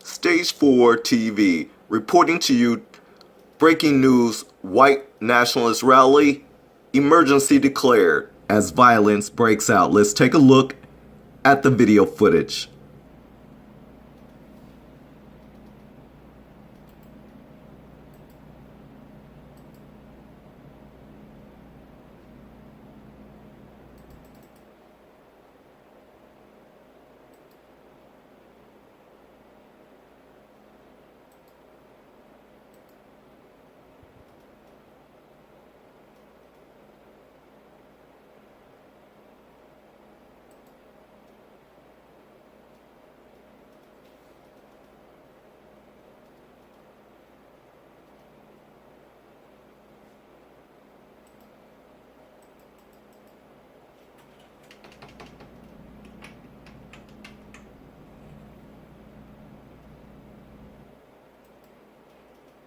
Stage 4 TV, reporting to you breaking news, white nationalist rally, emergency declared as violence breaks out. Let's take a look at the video footage.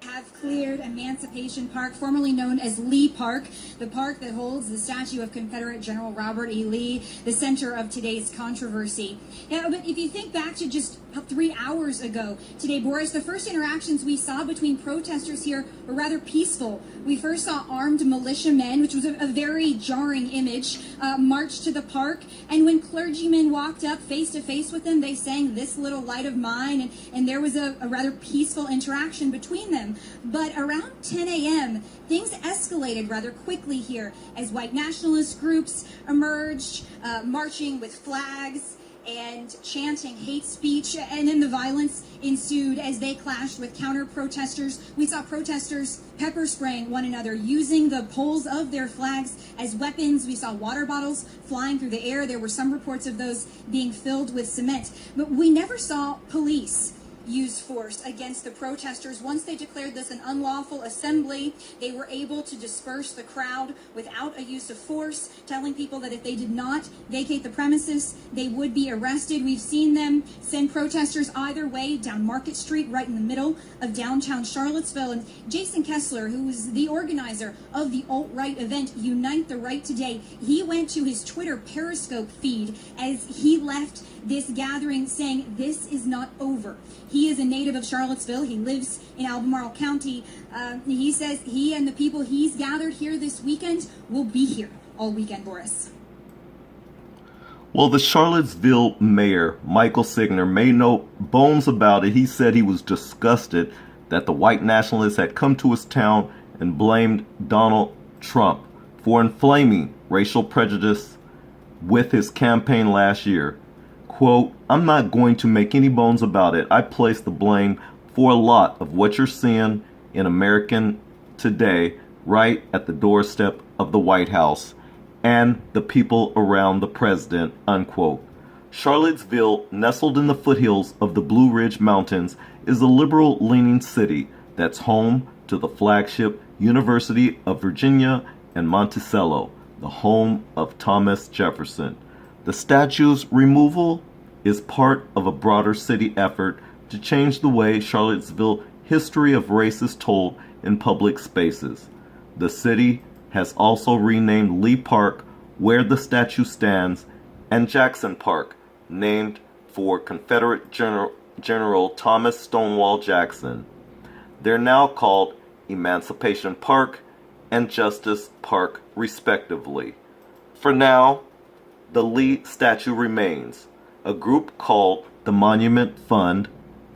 Have cleared Emancipation Park, formerly known as Lee Park, the park that holds the statue of Confederate General Robert E. Lee, the center of today's controversy. Now, but if you think back to just 3 hours ago today, Boris, the first interactions we saw between protesters here were rather peaceful. We first saw armed militiamen, which was a very jarring image, march to the park, and when clergymen walked up face to face with them, they sang "This Little Light of Mine," and there was a rather peaceful interaction between them. But around 10 a.m., things escalated rather quickly here as white nationalist groups emerged, marching with flags and chanting hate speech, and then the violence ensued as they clashed with counter-protesters. We saw protesters pepper spraying one another, using the poles of their flags as weapons. We saw water bottles flying through the air. There were some reports of those being filled with cement. But we never saw police use force against the protesters. Once they declared this an unlawful assembly, they were able to disperse the crowd without a use of force, telling people that if they did not vacate the premises, they would be arrested. We've seen them send protesters either way down Market Street, right in the middle of downtown Charlottesville. And Jason Kessler, who was the organizer of the alt-right event Unite the Right today, he went to his Twitter Periscope feed as he left this gathering saying, "This is not over." He is a native of Charlottesville. He lives in Albemarle County. He says he and the people he's gathered here this weekend will be here all weekend, Boris. Well, the Charlottesville mayor, Michael Signer, made no bones about it. He said he was disgusted that the white nationalists had come to his town and blamed Donald Trump for inflaming racial prejudice with his campaign last year. Quote, "I'm not going to make any bones about it. I place the blame for a lot of what you're seeing in America today right at the doorstep of the White House and the people around the president," unquote. Charlottesville, nestled in the foothills of the Blue Ridge Mountains, is a liberal-leaning city that's home to the flagship University of Virginia and Monticello, the home of Thomas Jefferson. The statue's removal is part of a broader city effort to change the way Charlottesville history of race is told in public spaces. The city has also renamed Lee Park, where the statue stands, and Jackson Park, named for Confederate General Thomas Stonewall Jackson. They're now called Emancipation Park and Justice Park, respectively. For now, the Lee statue remains. A group called the Monument Fund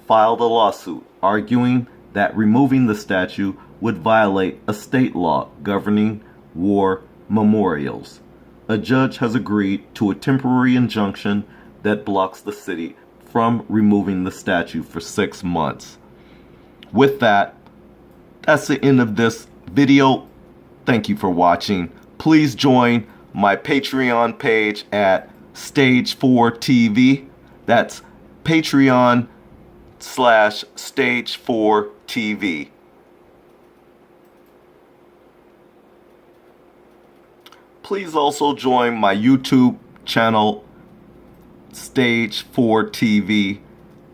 filed a lawsuit arguing that removing the statue would violate a state law governing war memorials. A judge has agreed to a temporary injunction that blocks the city from removing the statue for 6 months. With that, that's the end of this video. Thank you for watching. Please join my Patreon page at Stage 4 TV. That's Patreon/Stage 4 TV. Please also join my YouTube channel, Stage 4 TV.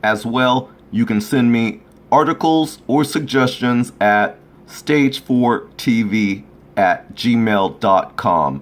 As well, you can send me articles or suggestions at stage4tv@gmail.com.